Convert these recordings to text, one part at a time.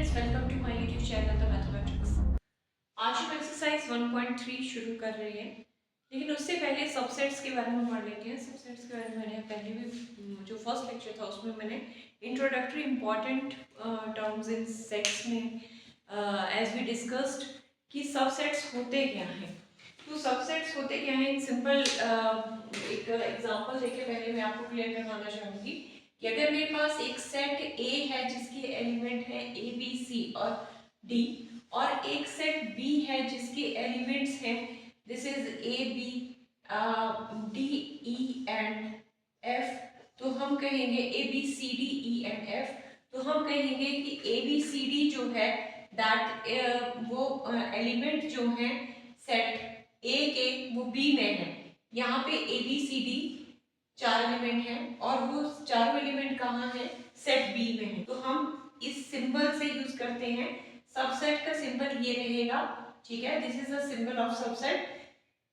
Students, welcome to my YouTube channel the mathematics. आज हम exercise 1.3 शुरू कर रहे हैं, लेकिन उससे पहले सबसेट्स के बारे में पढ़ लेते हैं। सबसेट्स के बारे में मैंने पहले भी जो फर्स्ट लेक्चर था उसमें मैंने introductory important terms in sets में एज वी डिस्कस्ड कि सबसेट्स होते क्या हैं। तो सबसेट्स होते क्या हैं, सिंपल एक एग्जांपल देके पहले मैं आपको क्लियर करवाना चाहूँगी कि अगर मेरे पास एक सेट ए है जिसके एलिमेंट है ए बी सी और डी, और एक सेट बी है जिसके एलिमेंट्स हैं this is A B D E and F, तो हम कहेंगे A B C D E and F, तो हम कहेंगे कि ए बी सी डी जो है दैट वो एलिमेंट जो है सेट ए के वो बी में है। यहाँ पे ए बी सी डी चार एलिमेंट हैं और वो चारों एलिमेंट कहाँ है, सेट बी में है। तो हम इस सिंबल से यूज करते हैं, सबसेट का सिंबल ये रहेगा, ठीक है। This is the symbol of subset.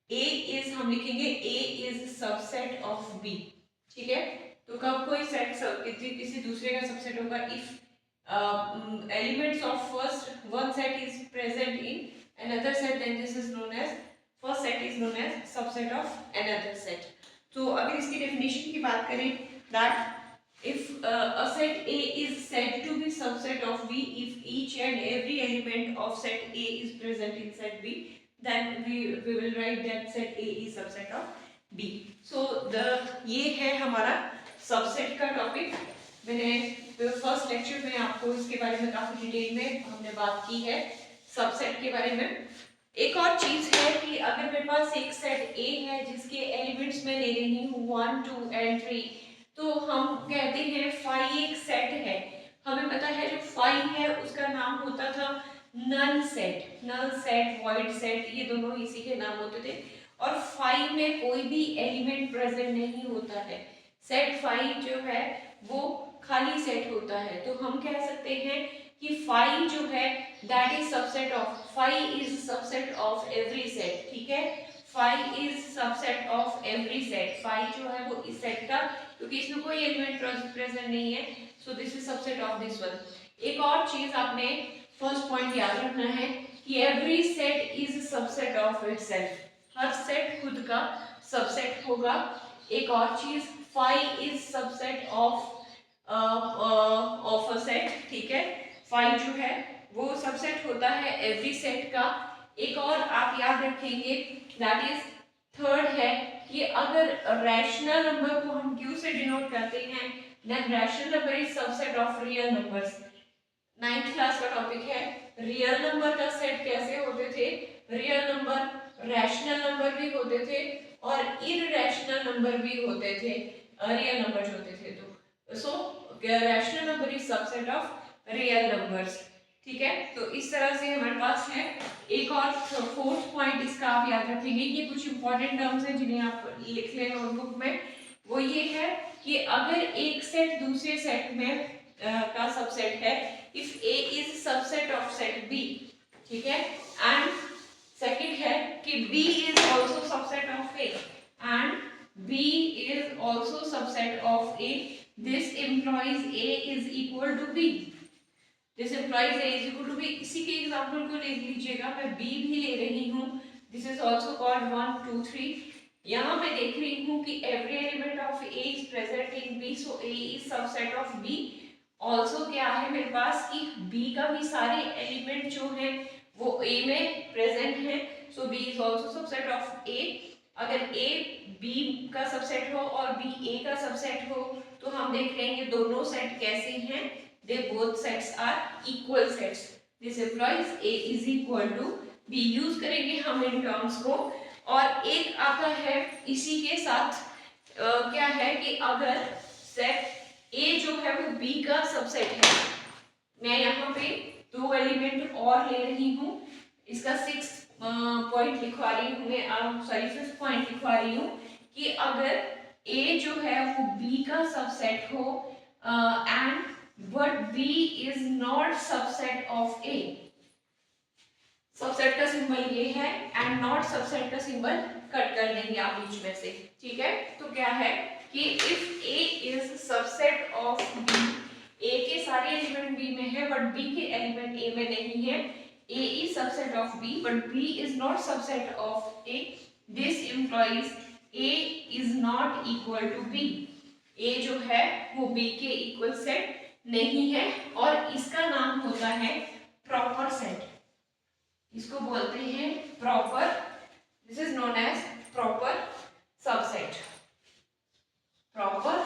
A is हम लिखेंगे ए इज सबसेट ऑफ बी, ठीक है। तो कब कोई सेट किसी दूसरे का सबसेट होगा, if elements of first one set is present in another set, then this is known as first set is known as subset of another set. तो अगर इसकी डेफिनेशन की बात करें, that if a set A is said to be subset of B if each and every element of set A is present in set B, then we will write that set A is subset of B. So ये है हमारा subset का topic. मैंने first lecture में आपको इसके बारे में काफी डिटेल में हमने बात की है सबसेट के बारे में। एक और चीज है कि अगर मेरे पास एक सेट ए है जिसके एलिमेंट्स में ले रही हूँ 1 2 एंड 3, तो हम कहते हैं फाई एक सेट है। हमें पता है जो फाई है उसका नाम होता था null set, null set, void set, ये दोनों इसी के नाम होते थे। और फाई में कोई भी एलिमेंट प्रेजेंट नहीं होता है, सेट फाई जो है वो खाली सेट होता है। तो हम कह सकते हैं कि फाई जो है that is subset of, phi is subset of every set, ठीक है। Phi is subset of every set, phi जो है वो इस सेट का, क्योंकि इसमें कोई एलिमेंट प्रेजेंट नहीं है, so this is subset of this one. एक और चीज आपने फर्स्ट पॉइंट याद रखना है कि every set is subset of itself, हर सेट खुद का सबसेट होगा। एक और चीज, phi is subset of a set, ठीक है। फाई जो है वो सबसेट होता है एवरी सेट का। एक और आप याद रखेंगे दैट इज थर्ड है कि अगर रैशनल नंबर को हम क्यू से डिनोट करते हैं, then rational number is subset of real numbers. 9th class का टॉपिक है रियल नंबर का सेट कैसे होते थे। रियल नंबर रैशनल नंबर भी होते थे और इररेशनल नंबर भी होते थे, रियल नंबर जो होते थे। तो सो rational number is subset of real numbers, ठीक है। तो इस तरह से हमारे पास है। एक और फोर्थ पॉइंट इसका आप याद रखेंगे, ये कुछ इंपॉर्टेंट टर्म्स हैं जिन्हें आप लिख लें नोटबुक में। वो ये है कि अगर एक सेट दूसरे सेट में का सबसेट है, if A is subset of set B, ठीक है, एंड सेकंड है कि B is also subset of A and B is also subset of A, this implies a is equal to b, this implies a is equal to b। इसी के example को ले लीजिएगा, मैं b भी ले रही हूँ, दिस इज आल्सो कॉल्ड 1 2 3। यहाँ मैं देख रही हूँ कि every element of a is present in b, so a is subset of b। Also क्या है मेरे पास कि b का भी सारे एलिमेंट जो हैं वो a में प्रेजेंट हैं, सो b is also subset of a। अगर a b का सबसेट हो और b a का सबसेट हो, तो हम देख लेंगे दोनों सेट कैसे हैं, they both sets are equal sets, this implies a is equal to b। Use करेंगे हम इन टर्म्स को। और एक आता है इसी के साथ क्या है कि अगर सेट a जो है वो b का सबसेट है, मैं यहाँ पे दो एलिमेंट और ले रही हूँ, इसका 6 पॉइंट लिखवा रही हूँ मैं, सॉरी 5th पॉइंट लिखवा रही हूँ कि अगर a जो है वो b का सबसेट हो and but b is not subset of a, subset का सिंबल ये है एंड नॉट सबसेट का सिंबल कट कर देंगे आप बीच में से, ठीक है। तो क्या है कि if a is subset of b, a के सारे एलिमेंट बी में है बट बी के एलिमेंट ए में नहीं है. A is subset of B but B is not subset of A. This implies A is not equal to B. A जो है वो B के इक्वल सेट नहीं है और इसका नाम होता है प्रॉपर सेट. इसको बोलते हैं proper. This is known as proper subset. Proper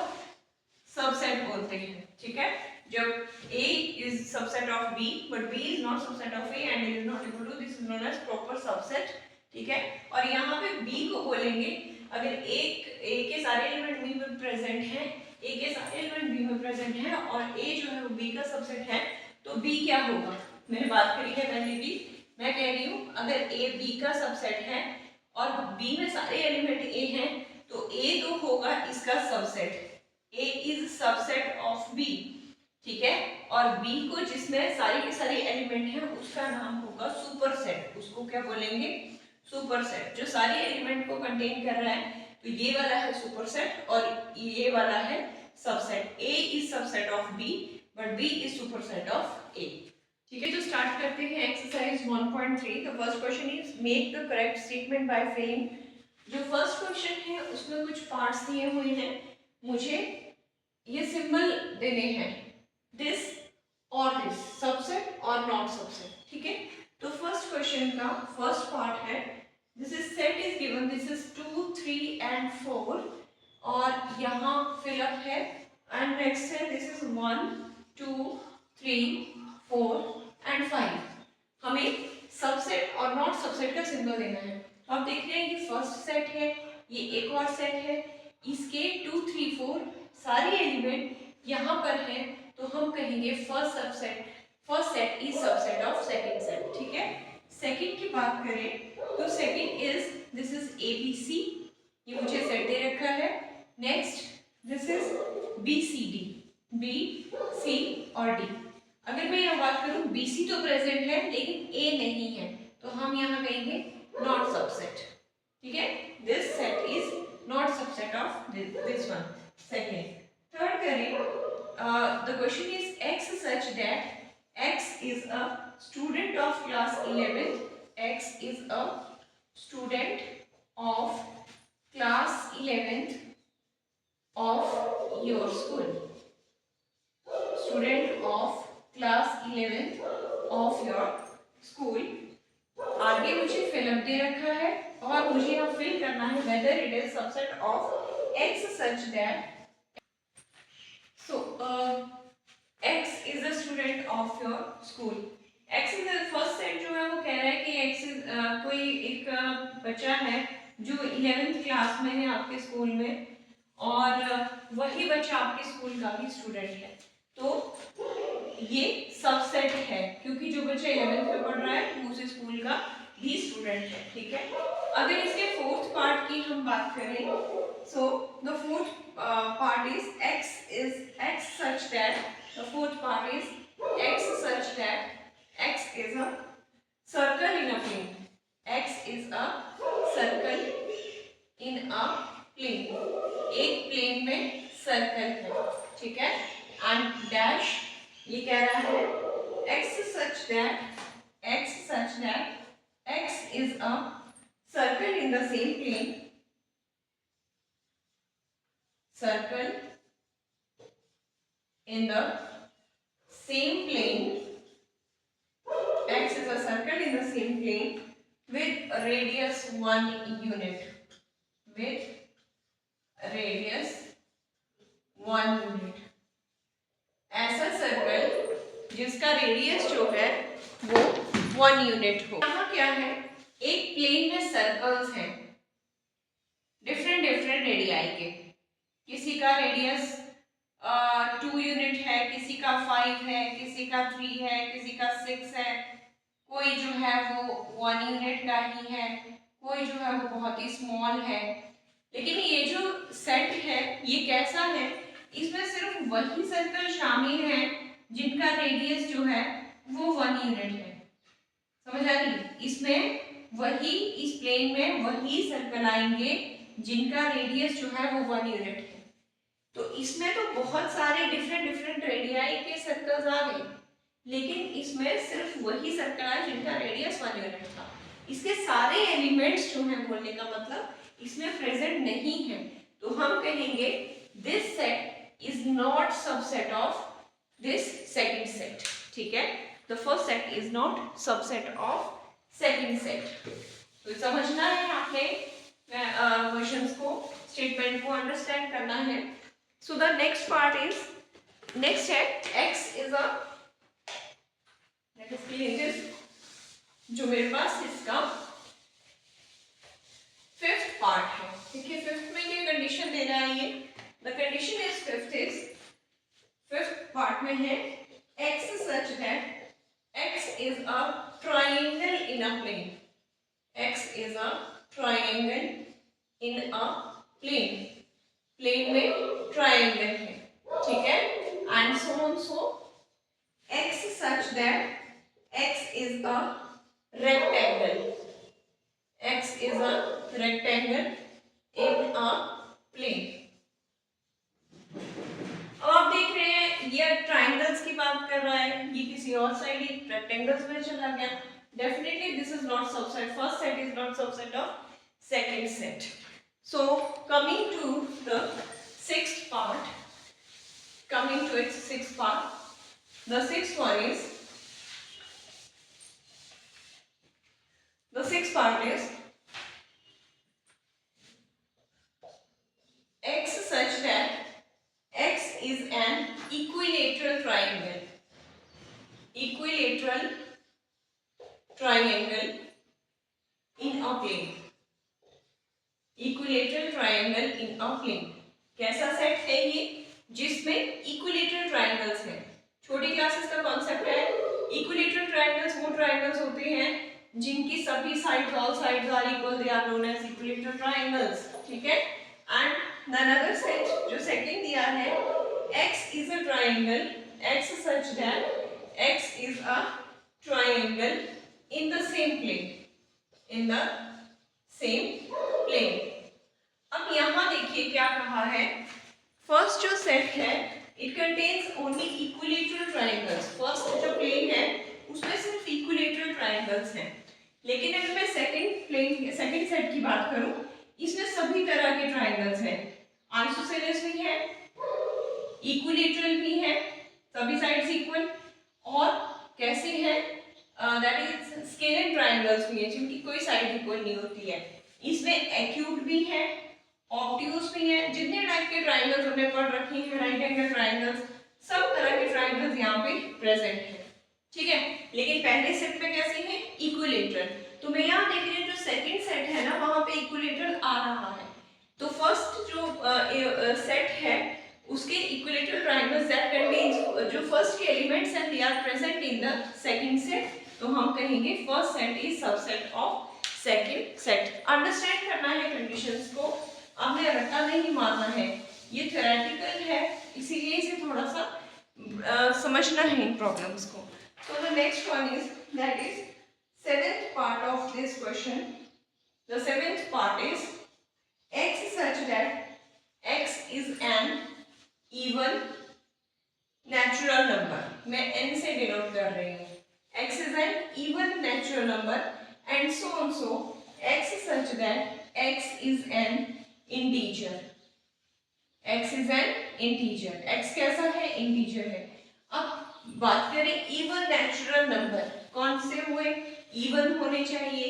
subset बोलते हैं. ठीक है. जब A is subset of B but B is not subset of A and A is not equal to, this is known as proper subset. ठीक है. और यहाँ पे B को बोलेंगे अगर A के सारे एलिमेंट B में प्रेजेंट हैं, A के सारे एलिमेंट B में प्रेजेंट हैं और A जो है वो B का सबसेट है तो B क्या होगा. मैंने बात करी है पहले भी. मैं कह रही हूँ अगर A B का सबसेट है और B में सारे एलिमेंट A हैं तो A तो होगा इसका subset. A is subset of B. ठीक है. और B को जिसमें सारे के सारे एलिमेंट हैं उसका नाम होगा सुपर सेट. उसको क्या बोलेंगे. Super set. जो सारे एलिमेंट को कंटेन कर रहा है तो ये वाला है सुपर सेट और ये वाला है subset. A is subset of B but B is super set of A. ठीक है. तो स्टार्ट करते हैं exercise 1.3. The first question is make the correct statement by filling. जो फर्स्ट क्वेश्चन है उसमें कुछ पार्ट्स दिए हुए हैं. मुझे ये सिंबल देने हैं दिस और दिस, सबसेट और नॉट सबसेट. ठीक है. तो फर्स्ट क्वेश्चन का फर्स्ट पार्ट है this is set is given. This is 2 3 and 4 और यहाँ फिलअप है एंड नेक्स्ट है दिस इज 1 2 3 4 एंड 5. हमें सबसेट और नॉट सबसेट का सिंबल देना है. तो आप देख रहे हैं ये फर्स्ट सेट है, ये एक और सेट है. इसके 2 3 4 सारे एलिमेंट यहाँ पर हैं तो हम कहेंगे first subset. First set is subset of second set. ठीक है. सेकंड की बात करें तो second is this is ABC. ये मुझे सेट दे रखा है. Next this is BCD. B C और D. अगर मैं यहाँ बात करूँ BC तो प्रेजेंट है लेकिन A नहीं है तो हम यहाँ कहेंगे नॉट सबसेट. ठीक है. This set is not subset of this one. Second. Third करें. The question is X such that X is a student of class 11th. X is a student of class 11th of your school. Student of class 11th of your school. आगे मुझे fill up दे रखा है और मुझे यहाँ fill करना है whether it is subset of X such that X is a student of your school. X is the first set जो है वो कह रहा है कि X is कोई एक बच्चा है जो 11th क्लास में है आपके स्कूल में और वही बच्चा आपके स्कूल का भी स्टूडेंट है. तो ये सबसेट है क्योंकि जो बच्चा 11th में पढ़ रहा है वो उस स्कूल का भी स्टूडेंट है. ठीक है. अगर इसके फोर्थ पार्ट की हम बात करें so the fourth part is X such that the fourth part is X such that X is a circle in a plane. X is a circle in a plane. एक plane में circle है. ठीक है. And dash ये कह रहा है X such that X is a circle in the same plane. Circle in the same plane. X is a circle in the same plane with radius 1 unit. With radius 1 unit. ऐसा circle जिसका radius जो है वो 1 unit हो. यहाँ क्या है एक प्लेन में सर्कल्स हैं डिफरेंट रेडियाई के. किसी का रेडियस 2 यूनिट है, किसी का 5 है, किसी का 3 है, किसी का 6 है, कोई जो है वो 1 यूनिट का ही है, कोई जो है वो बहुत ही स्मॉल है. लेकिन ये जो सेट है ये कैसा है, इसमें सिर्फ वही सर्कल शामिल हैं जिनका रेडियस जो है वो 1 यूनिट है. समझ आ रही. इसमें वही इस प्लेन में वही सर्कल आएंगे जिनका रेडियस जो है वो 1 यूनिट है. तो इसमें तो बहुत सारे डिफरेंट रेडियाई के सर्कल्स आ गए, लेकिन इसमें सिर्फ वही सर्कल है जिनका रेडियस 1 यूनिट था। इसके सारे एलिमेंट्स जो हैं, बोलने का मतलब इसमें प्रेजेंट नहीं है, तो हम कहेंगे this set is not subset of this second set. ठीक है, the first set is not subset of second set. तो समझना है आपने, क्वेश्चंस को, स्टेटमेंट को अंडरस्टैंड करना है। So the next part is, next है x is a, let us clean this, जो मेरे पास इसका फिफ्थ पार्ट है। देखिए फिफ्थ में क्या कंडीशन दे रहा है ये, the condition is fifth part में है x such that x is a triangle in a plane, x is a triangle in a plane, plane में ट्रायंगल है। ठीक है, and so on so x such that x is a rectangle, x is a rectangle in a plane। अब आप देख रहे हैं ये ट्रायंगल्स की बात कर रहा है, ये किसी और साइड ही रेक्टेंगल्स में चला गया। Definitely this is not subset, first set is not subset of second set. So coming to the sixth part, coming to its sixth part, the sixth one is, the sixth part is x such that x is an equilateral triangle, equilateral triangle in a plane, equilateral triangle in a plane। कैसा set है ये, जिसमें equilateral triangles हैं। छोटी classes का concept है, equilateral triangles वो triangles होते हैं जिनकी सभी sides, all sides are equal, they are known as equilateral triangles. ठीक है, एंड अनदर सेट जो सेकंड दिया है, x is a triangle, x such that x is a triangle in the same plane, in the same plane। अब यहाँ देखिए क्या कहा है, फर्स्ट जो सेट है it contains only equilateral triangles. First जो प्लेन है उसमें सिर्फ इक्विलेटरल ट्रायंगल्स हैं, लेकिन अगर मैं सेकंड सेट की बात करूं, इसमें सभी तरह के ट्रायंगल्स हैं। आइसोसेलेस भी है, इक्विलेटरल भी है, सभी साइड्स इक्वल, और कैसे है, दैट इज स्केलर ट्रायंगल्स भी है जिनकी कोई साइड इक्वल नहीं होती है। इसमें एक्यूट भी है, ऑब्ट्यूज भी है, जितने टाइप के ट्रायंगल्स हमने पढ़ रखे हैं, राइट एंगल ट्रायंगल्स, सब तरह के ट्रायंगल्स यहाँ पे प्रेजेंट है। ठीक है, लेकिन पहले सेट में कैसे है, इक्विलेटरल। तो मैं यहाँ देख रही हूँ जो सेकंड सेट है ना, वहां पे इक्विलेटरल आ रहा है। तो फर्स्ट जो सेट है उसके इक्विलेटरल ट्रायंगल्स दैट कंटेन्स जो फर्स्ट के elements and they are present in the second set, तो हम कहेंगे first set is subset of second set. Understand करना है कंडीशंस को, आपने रट्टा नहीं मारना है, ये थ्योरेटिकल है, इसीलिए इसे थोड़ा सा समझना है इन प्रॉब्लम्स को। So the next one is, that is seventh part of this question. The seventh part is x such that x is an even natural number. मैं n से डिनोट कर रही हूँ। x is an even natural number and so on so x such that x is an integer. x is an integer. x कैसा है, integer है। अब बात करें इवन नेचुरल नंबर, कौन से हुए, इवन होने चाहिए,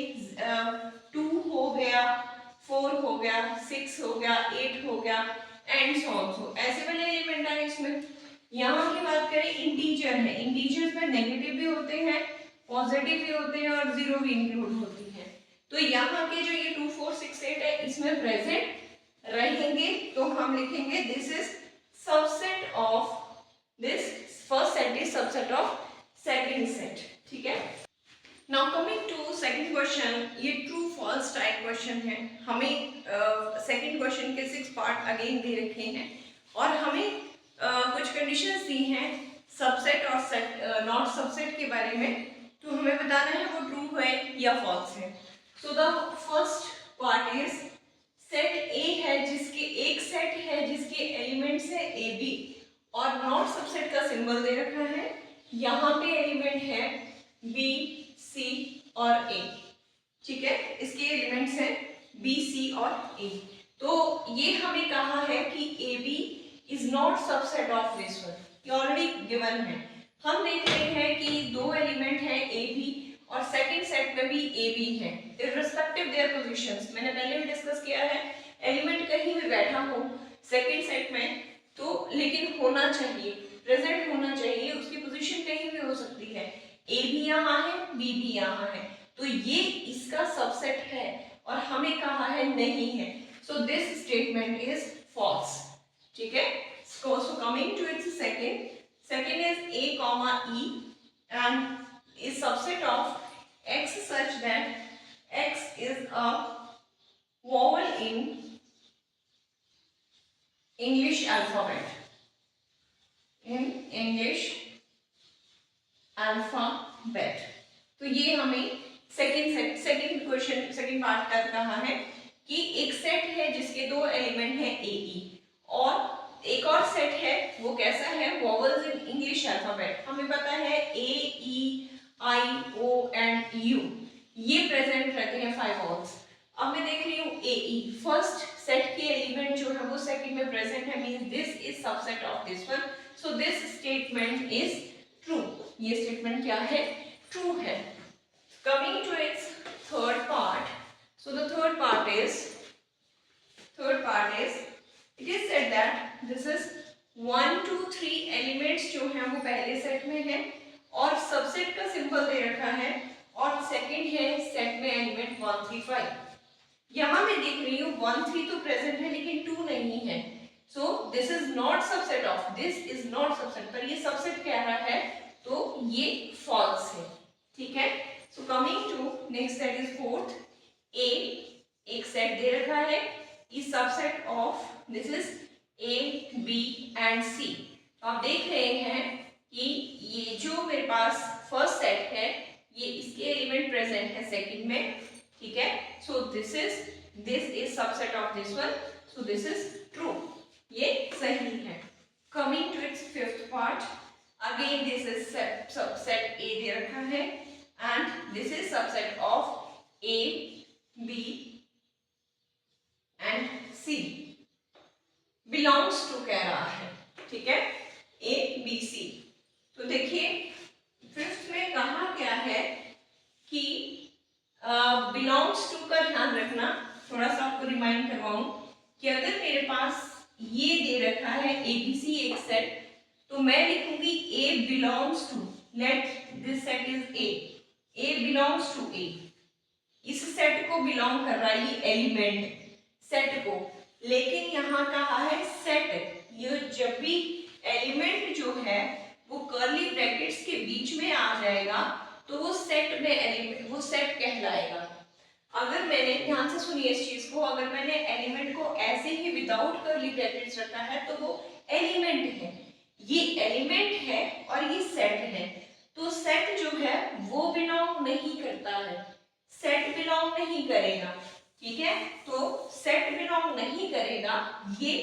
2 हो गया, 4 हो गया, 6 हो गया, 8 हो गया, एंड सो ऑन सो, ऐसे वाले एलिमेंट आए इसमें। यहाँ की बात करें इंटीजर है, इंटीजर्स में नेगेटिव भी होते हैं, पॉजिटिव भी होते हैं और जीरो भी इंक्लूड होती है। तो यहाँ के जो ये 2, 4, 6, 8 है इसमें प्रेजेंट रहेंगे, तो हम लिखेंगे this is subset of this first set is subset of second set. ठीक है, now coming to second question, ये ट्रू फॉल्स टाइप क्वेश्चन है। हमें सेकंड क्वेश्चन के 6 पार्ट अगेन दे रखे हैं और हमें कुछ कंडीशंस दी हैं सबसेट और सेट नॉट सबसेट के बारे में, तो हमें बताना है वो ट्रू है या फॉल्स है। So the first part is set ए है जिसके एक सेट है जिसके एलिमेंट्स है ए बी और नॉट सबसेट का सिंबल दे रखा है। यहाँ पे एलिमेंट है बी सी और ए, ठीक है, इसके एलिमेंट्स हैं बी सी और ए। तो ये हमें कहा है कि A B is not subset of this one, ये ऑलरेडी गिवन है। हम देख रहे हैं कि दो एलिमेंट है ए बी और सेकंड सेट में भी ए बी है, इररिस्पेक्टिव देयर पोजीशंस। मैंने पहले भी डिस्कस किया है, एलिमेंट कहीं भी बैठा हो सेकंड सेट में तो लेकिन होना चाहिए, प्रेजेंट होना चाहिए, उसकी पोजीशन कहीं भी हो सकती है, ए भी यहाँ है बी भी यहाँ है, तो ये इसका सबसेट है और हमें कहा है नहीं है। So this statement is false, ठीक है। So coming to its second is a comma e and is subset of x such that x is a vowel in English alphabet, in English alphabet। तो ये हमें second question second part का कहा है कि एक सेट है जिसके दो एलिमेंट है ए ई और एक और सेट है वो कैसा है, वॉवल्स इन इंग्लिश अल्फाबेट। हमें पता है A E I O and U ये प्रेजेंट रहते हैं 5 वॉवल्स। अब मैं देख रही हूँ ए ई फर्स्ट सेट के एलिमेंट जो है वो सेकंड में प्रेजेंट है, means this is subset of this one, so this statement is true. ये स्टेटमेंट क्या है, ट्रू है। Coming to its third part, so the third part is it is said that this is 1 2 3 elements जो हैं वो पहले set में है और सबसेट का सिंबल दे रखा है और सेकंड है सेट में एलिमेंट 1 3 5। यहाँ मैं देख रही हूँ 1 3 तो प्रेजेंट है लेकिन 2 नहीं है, so this is not subset of, this is not subset, पर ये सबसेट कह रहा है तो ये फॉल्स है, ठीक है। So coming to next set is fourth, A एक सेट दे रखा है is subset of this is A B and C. तो आप देख रहे हैं कि ये जो मेरे पास फर्स्ट सेट है ये इसके एलिमेंट प्रेजेंट है सेकंड में, ठीक है। So this is subset of this one, so this is true, ये सही है। Coming to its fifth part, again this is subset A दे रखा है and this is subset of A B and C, belongs to कह रहा है, ठीक है, ए बी सी। तो देखिए फिफ्थ में कहा क्या है कि बिलोंग्स टू का ध्यान रखना, थोड़ा सा आपको रिमाइंड करवाऊं कि अगर मेरे पास ये दे रखा है ए बी सी एक सेट, तो मैं लिखूंगी A belongs to, let this set is A belongs to A, इस सेट को बिलोंग कर रहा है ये एलिमेंट सेट को, लेकिन यहाँ कहा है सेट, ये जब भी एलिमेंट जो है वो कर्ली ब्रैकेट्स के बीच में आ जाएगा तो वो सेट में एलिमेंट, वो सेट कहलाएगा। अगर मैंने, ध्यान से सुनिए इस चीज को, अगर मैंने एलिमेंट को ऐसे ही विदाउट कर्ली ब्रैकेट्स रखा है तो वो एलिमेंट है, ये एलिमेंट है और ये सेट है, तो सेट जो है वो बिलोंग नहीं करता है, सेट बिलोंग नहीं करेगा, ठीक है। तो सेट बिलोंग नहीं करेगा, ये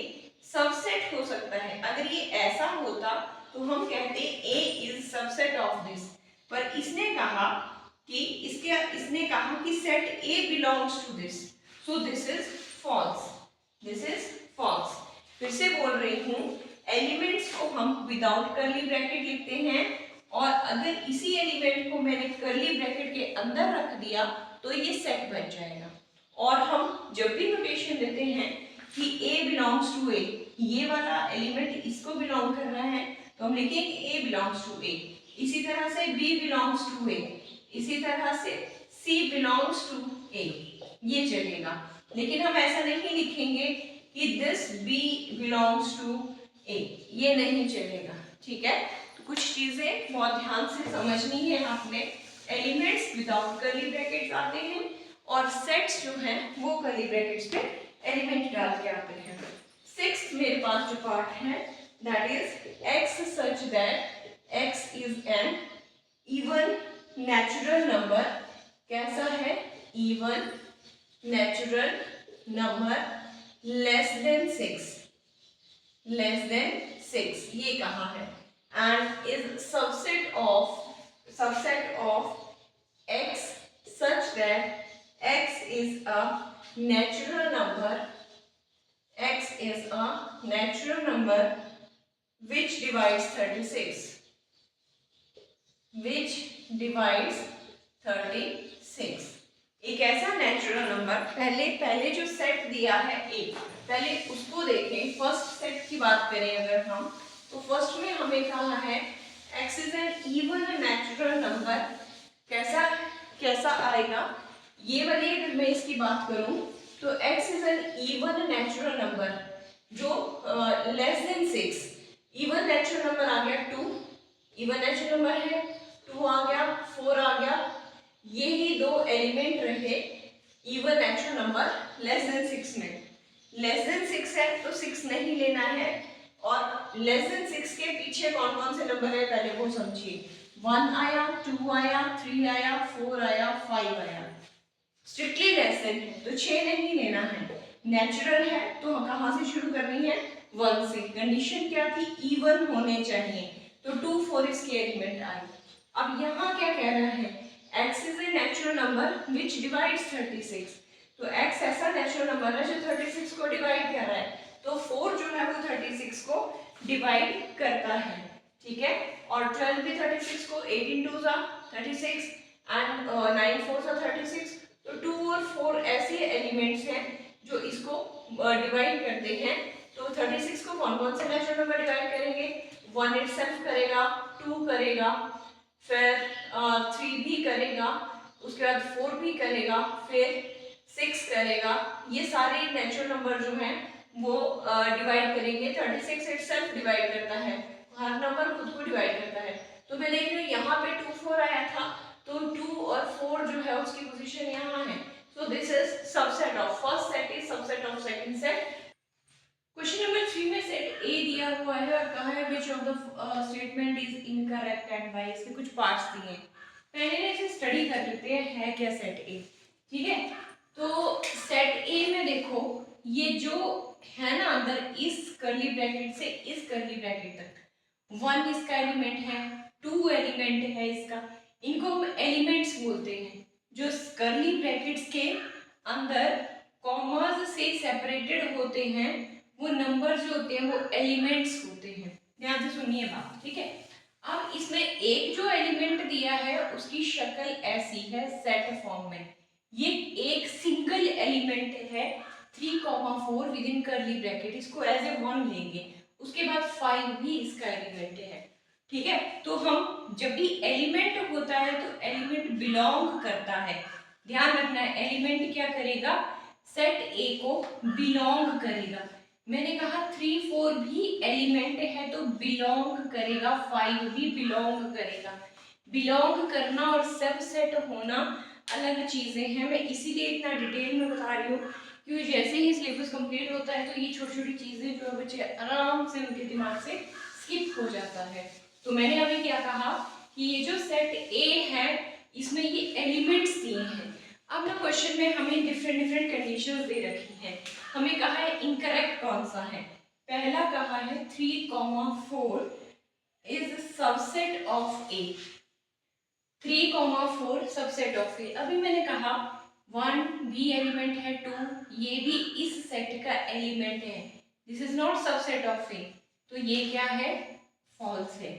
सबसेट हो सकता है। अगर ये ऐसा होता तो हम कहते A is subset of this, पर इसने कहा कि set A belongs to this, so this is false, this is false. फिर से बोल रही हूँ, एलिमेंट्स को हम विदाउट कर्ली ब्रैकेट लिखते हैं और अगर इसी एलिमेंट को मैंने कर्ली ब्रैकेट के अंदर रख दिया तो ये सेट बन जाएगा। और हम जब भी नोटेशन देते हैं कि A बिलोंग्स टू A, ये वाला एलिमेंट इसको बिलोंग कर रहा है तो हम लिखेंगे A बिलोंग्स टू A, इसी तरह से B बिलोंग्स टू A, इसी तरह से C बिलोंग्स टू A, ये चलेगा। लेकिन हम ऐसा नहीं लिखेंगे कि this B belongs to A, ये नहीं चलेगा, ठीक है। तो कुछ चीजें बहुत ध्यान से समझनी है आपने, एलिमेंट्स विदाउट कर्ली ब्रैकेट्स आते हैं और सेट्स जो हैं वो कर्ली ब्रैकेट्स पे एलिमेंट डाल के आते हैं। सिक्स्थ मेरे पास जो पार्ट है that is x such that x is an even natural number. कैसा है? Even natural number less than 6, less than 6, ये कहा है, and is subset of x such that x is a natural number, x is a natural number which divides 36, which divides 36, एक ऐसा natural number, पहले जो set दिया है ए, पहले उसको देखें। फर्स्ट सेट की बात करें अगर हम, तो फर्स्ट में हमें कहा है x is an even natural number. कैसा कैसा आएगा ये वाली, अगर मैं इसकी बात करूं तो x is an even natural number जो less than 6, even natural number आ गया 2, इवन नेचुरल नंबर है 2 आ गया, 4 आ गया, ये ही दो एलिमेंट रहे even natural number less than 6 में। लेस देन 6 है तो 6 नहीं लेना है, और लेस देन 6 के पीछे कौन कौन से नंबर है पहले वो समझिए। 1 आया, 2 आया, 3 आया, 4 आया, 5 आया। स्ट्रिक्टली लेस देन है तो 6 नहीं लेना है, नेचुरल है तो कहाँ से शुरू करनी है, 1 से। कंडीशन क्या थी, इवन होने चाहिए, तो 2 4 इसके एलिमेंट आए। अब यहाँ क्या कह रहा है, x is a natural number which divides 36, तो x ऐसा नेचुरल नंबर है जो 36 को डिवाइड कर रहा है, तो 4 जो है वो 36 को डिवाइड करता है, ठीक है। और 12 भी 36 को, 18 2 जा 36 एंड 9 4 जा 36, तो 2 और 4 ऐसे एलिमेंट्स हैं जो इसको डिवाइड करते हैं। तो 36 को कौन कौन से नेचुरल नंबर डिवाइड करेंगे, 1 इटसेल्फ करेगा, 2 करेगा, फिर 3 भी करेगा, उसके बाद 4 भी करेगा, फिर 6 करेगा। ये सारे नेचुरल नंबर जो हैं वो डिवाइड करेंगे। 36 इटसेल्फ डिवाइड करता है, हर नंबर खुद को डिवाइड करता है। तो मैं देख रही हूँ यहाँ पे 2 4 आया था, तो 2 और 4 जो है उसकी पोजीशन यहाँ है। So this is subset of first set is subset of second set. Question number 3 में सेट ए दिया हुआ है और कहा है which of the statement is incorrect and why. इसके कुछ पार्ट्स दिए हैं, पहले इसे स्टडी कर लेते हैं है क्या सेट ए, ठीक है। तो सेट ए में देखो ये जो है ना अंदर इस कर्ली ब्रैकेट से इस कर्ली ब्रैकेट तक 1 इसका एलिमेंट है, 2 एलिमेंट है इसका, इनको हम एलिमेंट्स बोलते हैं। जो कर्ली ब्रैकेट्स के अंदर कॉमास से सेपरेटेड होते हैं वो नंबर जो होते हैं वो एलिमेंट्स होते हैं। ध्यान से सुनिए बात, ठीक है। अब इसमें एक जो एलिमेंट दिया है उसकी शक्ल ऐसी है सेट फॉर्म में, ये एक सिंगल एलिमेंट है 3,4 विद इन कर्ली ब्रैकेट, इसको एज ए 1 लेंगे, उसके बाद 5 भी इसका एलिमेंट है, ठीक है। तो हम जब भी एलिमेंट होता है तो एलिमेंट बिलोंग करता है, ध्यान रखना है, एलिमेंट क्या करेगा, सेट ए को बिलोंग करेगा। मैंने कहा 3 4 भी एलिमेंट है तो बिलोंग करेगा, 5 भी बिलोंग करेगा। बिलोंग करना और सबसेट होना अलग चीजें हैं, मैं इसीलिए इतना डिटेल में बता रही हूँ क्योंकि जैसे ही सिलेबस कंप्लीट होता है तो ये छोटी छोटी चीजें जो बच्चे आराम से उनके दिमाग से स्किप हो जाता है। तो मैंने अभी क्या कहा कि ये जो सेट ए है इसमें ये एलिमेंट्स दिए हैं। अब ना क्वेश्चन में हमें डिफरेंट कंडीशंस दे रखी हैं, हमें कहा है इनकरेक्ट कौन सा है। पहला कहा है 3,4 is subset of A, 3,4 subset of A. अभी मैंने कहा 1 भी एलिमेंट है, 2 ये भी इस सेट का एलिमेंट है, this is not subset of A, तो ये क्या है, फॉल्स है,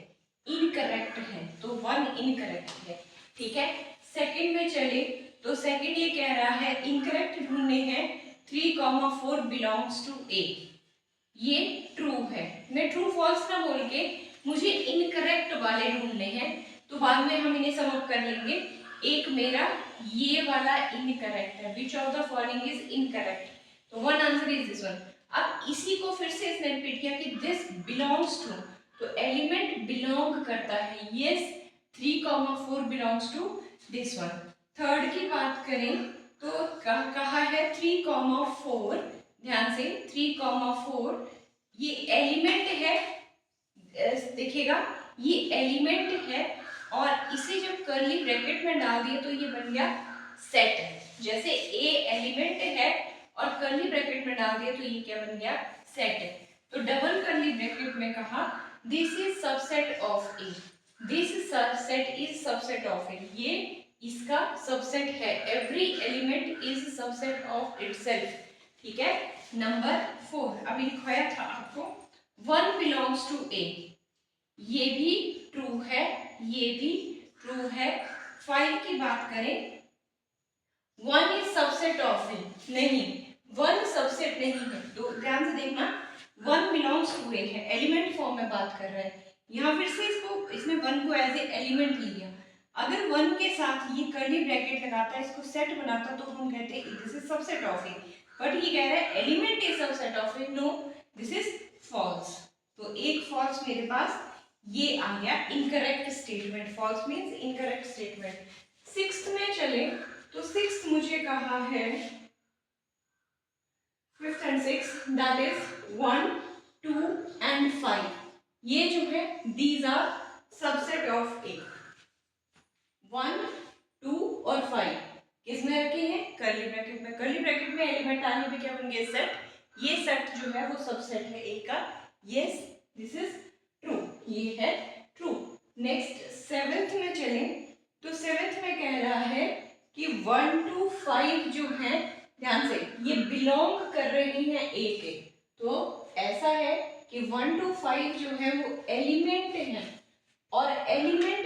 इनकरेक्ट है, तो 1 इनकरेक्ट है, ठीक है। सेकंड में चले तो सेकंड ये कह रहा है इनकरेक्ट ढूंढने हैं, 3,4 बिलोंग्स टू ए, ये ट्रू है। मैं ट्रू फॉल्स ना बोल के मुझे इनकरेक्ट वाले ढूंढने हैं, तो बाद में हम इन्हें सम अप कर लेंगे। एक मेरा ये वाला इनकरेक्ट है, which of the following is incorrect, तो one answer is this one. अब इसी को फिर से इसने रिपीट किया कि दिस बिलोंग्स टू, तो एलिमेंट बिलोंग करता है, yes 3,4 belongs to this one. Third की बात करें तो कहा है 3,4, ध्यान से 3,4 ये एलिमेंट है, देखिएगा ये एलिमेंट है और इसे जब कर्ली ब्रैकेट में डाल दिए तो ये बन गया सेट है। जैसे ए एलिमेंट है और कर्ली ब्रैकेट में डाल दिया तो ये क्या बन गया, सेट है। तो डबल कर्ली कर्ली ब्रैकेट में कहा this is subset of A, this subset is subset of A, ये इसका सबसेट है, every element is subset of itself, ठीक है। नंबर 4 अभी लिखवाया था आपको, 1 बिलोंग्स टू ए, ये भी ट्रू है, ये भी ट्रू है। 5 की बात करें, 1 इज सबसेट ऑफ ए, नहीं 1 सबसेट नहीं है, तो ध्यान से देखना 1 बिलोंग्स टू ए है, एलिमेंट फॉर्म में बात कर रहा है, यहाँ फिर से इसने 1 को एज ए एलिमेंट लिया। अगर 1 के साथ ये कर्ली ब्रैकेट लगाता है, इसको सेट बनाता, तो हम कहते हैं this is subset of A, but ये कह रहा है element is subset of A, no this is false, तो एक फॉल्स मेरे पास ये आ गया, incorrect statement, false means incorrect statement. 6th में चले तो 6th मुझे कहा है 5th and 6th that is 1, 2 and 5, ये जो है these are subset of A, 1, 2 और 5 किस में रखे हैं, कर्ली ब्रैकेट में, कर्ली ब्रैकेट में एलिमेंट आने पे क्या बन गया, सेट, ये सेट जो है वो सबसेट है A का, यस दिस इज ट्रू, ये है ट्रू। नेक्स्ट 7th में चलें तो 7th में कह रहा है कि 1 to 5 जो है, ध्यान से ये बिलोंग कर रही है ए के, तो ऐसा है कि 1 to 5 जो है वो एलिमेंट है, और एलिमेंट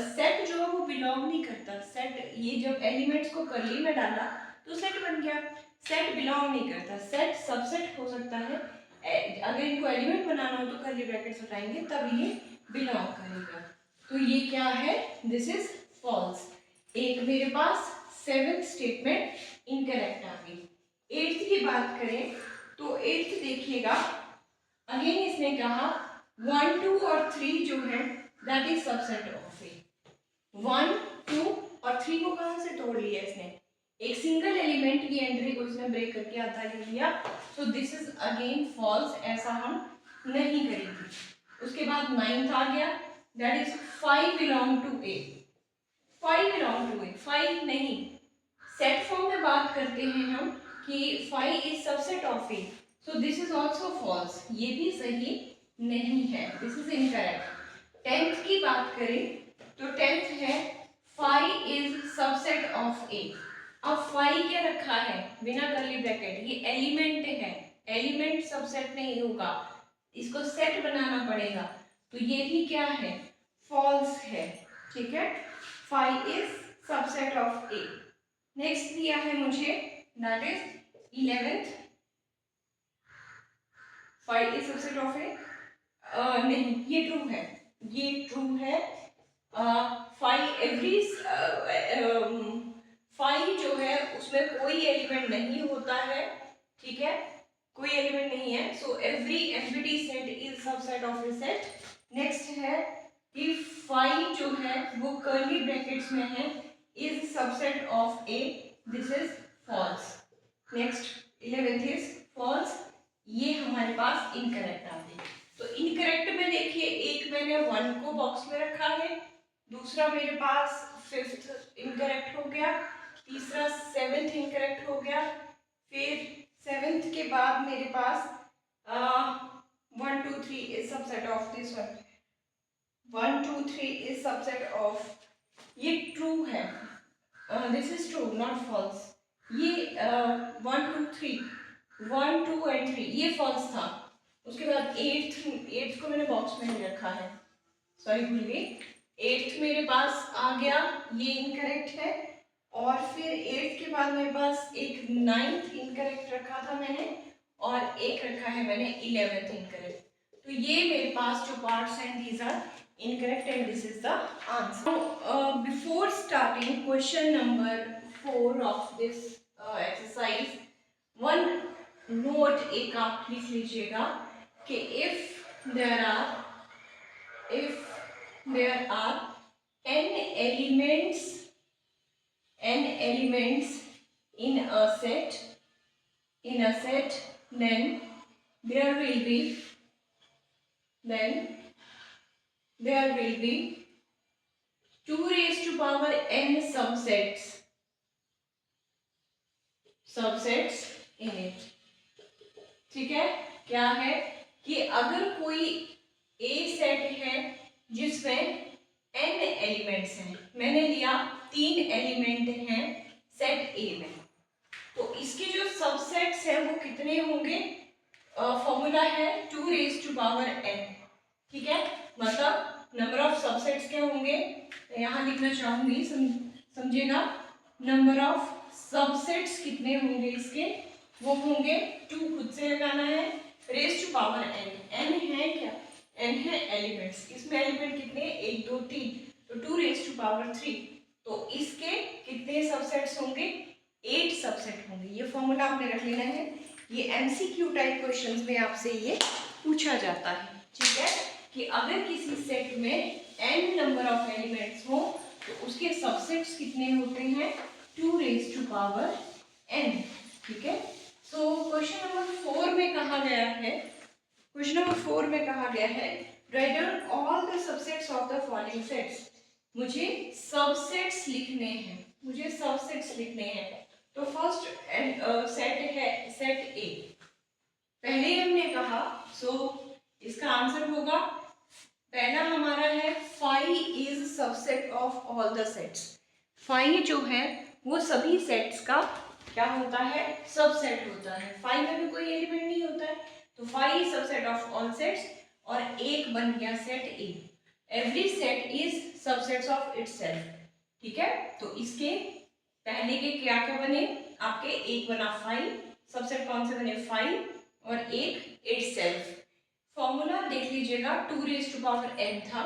सेट जो है वो बिलोंग नहीं करता, सेट ये जब एलिमेंट्स को कर्ली में डाला तो सेट बन गया, सेट बिलोंग नहीं करता, सेट सबसेट हो सकता है, अगर इनको एलिमेंट बनाना हो तो कर्ली ब्रैकेट्स हटाएंगे तब ये बिलोंग करेगा, तो ये क्या है, दिस इज फॉल्स। एक मेरे पास 7th स्टेटमेंट इनकरेक्ट आ गई। 8th की बात करें तो 8th देखिएगा, अगेन इसने कहा 1, 2 और 3 जो है दैट इज सबसेट ऑफ ए, 1, 2 और 3 को कहां से तोड़ लिया इसने, एक सिंगल एलिमेंट की एंट्री को इसने ब्रेक करके आधा ले लिया, तो दिस इज अगेन फॉल्स, ऐसा हम नहीं करेंगे। उसके बाद 9th आ गया, that is 5 belong to A, 5 belong to A, 5 नहीं, सेट फॉर्म में बात करते हैं हम कि 5 is subset of A, so this is also false, ये भी सही नहीं है, दिस इज इनकरेक्ट। 10th की बात करें तो 10th है 5 इज सबसेट ऑफ ए, अब 5 क्या रखा है बिना कर्ली ब्रैकेट, ये एलिमेंट है, एलिमेंट सबसेट नहीं होगा, इसको सेट बनाना पड़ेगा, तो ये भी क्या है, फॉल्स है, ठीक है। 5 is subset of A. Next दिया है मुझे that is 11th, 5 is subset of A, नहीं ये ट्रू है, ये ट्रू है, 5 एवरी 5 जो है उसमें कोई एलिमेंट नहीं होता है, ठीक है, कोई एलिमेंट नहीं है, so every empty set is subset of A set. Next है कि 5 जो है वो कर्ली ब्रैकेट्स में है, is subset of A, this is false. Next 11th is false, ये हमारे पास इनकरेक्ट आ गई। तो इनकरेक्ट में देखिए, एक मैंने 1 को बॉक्स में रखा है, दूसरा मेरे पास 5th इनकरेक्ट हो गया, तीसरा 7th इनकरेक्ट हो गया, फिर 7th के बाद मेरे पास 1, 2, 3 is subset of this one, 1, 2, 3 is subset of, ये ट्रू है, this is true not false, ये 1, 2, 3, 1, 2 and 3 ये फॉल्स था। उसके बाद 8th को मैंने बॉक्स में नहीं रखा है, सॉरी भूल गई, 8th मेरे पास आ गया, ये इनकरेक्ट है, और फिर 8th के बाद मेरे पास एक 9th इनकरेक्ट रखा था मैंने, और एक रखा है मैंने 11th इनकरेक्ट, तो ये मेरे पास जो पार्ट्स हैं these are incorrect and this is the answer. Now, before starting question number 4 of this exercise, one note एक आप लिख लीजिएगा कि if there are n elements in a set, then there will be 2 raised to power n subsets in it, ठीक है। क्या है कि अगर कोई ए सेट है जिसमें n एलिमेंट्स हैं, मैंने लिया 3 एलिमेंट हैं सेट ए में, तो इसके जो सबसेट्स हैं वो कितने होंगे? फॉर्मूला है 2 रेज टू पावर n, ठीक है। मतलब नंबर ऑफ सबसेट्स क्या होंगे, यहाँ लिखना चाहूंगी, समझिएगा। नंबर ऑफ सबसेट्स कितने होंगे इसके, वो होंगे 2, खुद से लगाना है, raise to power n। n है क्या? n है एलिमेंट्स, इसमें एलिमेंट कितने? 1 2 3, तो 2 रेज टू पावर 3, तो इसके कितने सबसेट्स होंगे? 8 सबसेट होंगे। ये फॉर्मूला आपने रख लेना है, ये एमसीक्यू टाइप क्वेश्चंस में आपसे ये पूछा जाता है, ठीक है, कि अगर किसी सेट में n नंबर ऑफ एलिमेंट्स हो तो उसके सबसेट्स कितने होते हैं? 2 रेज टू पावर n, ठीक है। सो क्वेश्चन नंबर 4 में कहा गया है, क्वेश्चन नंबर 4 में कहा गया है write down all the subsets of the following sets. मुझे सबसेट्स लिखने हैं, मुझे सबसेट्स लिखने हैं। तो फर्स्ट सेट है सेट ए, पहले हमने कहा, सो इसका आंसर होगा, पहला हमारा है phi is subset of all the sets. Phi जो है वो सभी सेट्स का क्या होता है? सबसेट होता है। फाई में भी कोई एलिमेंट नहीं होता है, तो phi is subset of all sets, और एक बन गया set A. Every set is subsets of itself, ठीक है। तो इसके पहले के क्या क्या बने आपके? एक बना फाइव, सबसेट कौन से बने? फाइव, और एक इटसेल्फ। फॉर्मूला देख लीजिएगा, 2 रेज टू पावर n था,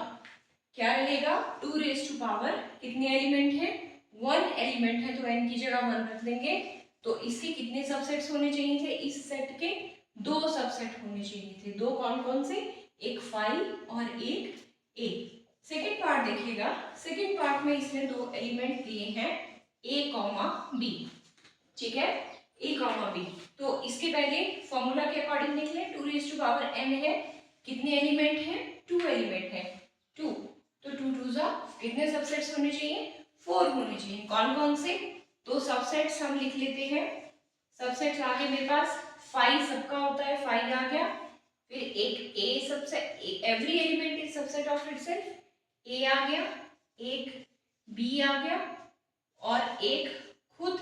क्या रहेगा? 2 रेज टू पावर, कितने एलिमेंट है? 1 एलिमेंट है, तो n की जगह 1 रख देंगे। तो इसके कितने सबसेट्स होने चाहिए थे? इस सेट के 2 सबसेट होने चाहिए थे। 2 कौन कौन से? एक फाइव और एक ए। सेकेंड पार्ट देखिएगा, सेकेंड पार्ट में इसने 2 एलिमेंट दिए हैं a कॉमा बी, ठीक है, a कॉमा बी। तो इसके पहले फॉर्मूला के अकॉर्डिंग देख लें, 2 रेज टू पावर n है, कितने एलिमेंट हैं? 2 एलिमेंट हैं, 2, तो 2 2 जा, कितने सबसेट्स होने चाहिए? 4 होने चाहिए। कौन कौन से? तो सबसेट्स हम लिख लेते हैं। सबसेट्स आ गए मेरे पास, फाइव सबका होता है, फाइव आ गया, फिर एक a subset, every element is subset of itself, a आ गया, एक b आ गया, और एक खुद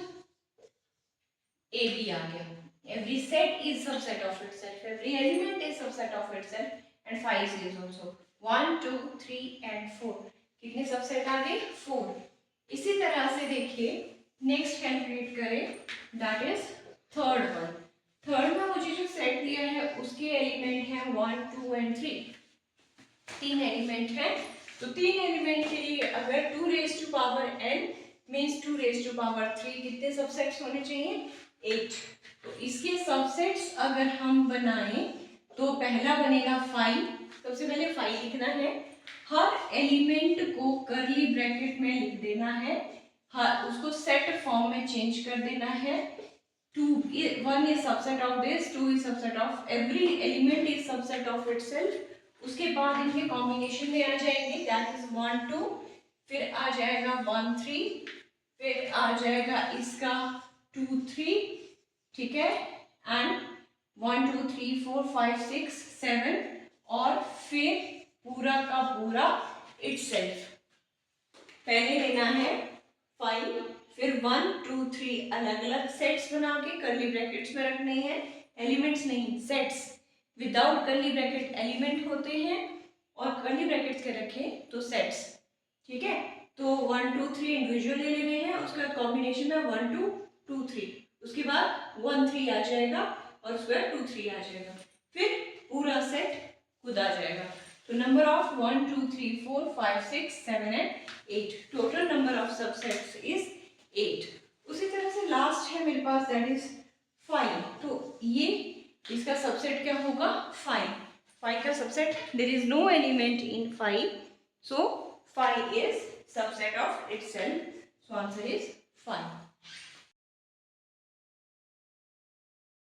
ए बी आ गया। Every set is subset of itself, every element is subset of itself, and 5 is also 1 2 3 and 4। कितने सबसेट आ गए? 4। इसी तरह से देखिए नेक्स्ट कैलकुलेट करें, that is third one. Third में मुझे जो सेट दिया है उसके एलिमेंट हैं 1 2 एंड 3, 3 एलिमेंट हैं। तो 3 एलिमेंट के लिए अगर 2 raise to power n means 2 raise to power 3, कितने सबसेट्स होने चाहिए? 8। तो इसके सबसेट्स अगर हम बनाएं तो पहला बनेगा 5, सबसे पहले 5 लिखना है, हर एलिमेंट को कर्ली ब्रैकेट में लिख देना है, हर उसको सेट फॉर्म में चेंज कर देना है। 1 is subset of this, 2 is subset of, every element is subset of itself। उसके बाद इनके कॉम्बिनेशन में आ जाएंगे, दैट इज 1 2, फिर आ जाएगा 1 3, फिर आ जाएगा इसका 2 3, ठीक है, एंड 1 2 3 4 5 6 7, और फिर पूरा का पूरा इटसेल्फ। पहले लेना है 5, फिर 1 2 3 अलग अलग सेट्स बना के कर्ली ब्रैकेट्स में रखने हैं, एलिमेंट्स नहीं, sets. Without curly bracket element होते हैं, और कर्ली ब्रैकेट्स के रखें तो सेट्स, ठीक है। तो 1 2 3 इंडिविजुअल ले लेने हैं, उसके बाद कॉम्बिनेशन में 1 2 2 3, उसके बाद 1 3 आ जाएगा, और उसके बाद 2 3 आ जाएगा, फिर पूरा सेट खुद आ जाएगा। तो number of 1 2 3 4 5 6 7 and 8, total number of subsets is 8। उसी तरह से लास्ट है मेरे पास, दैट इज 5। तो ये इसका सबसेट क्या होगा? 5। 5 का subset, there is no element in 5, so 5 is subset of itself, so answer is 5।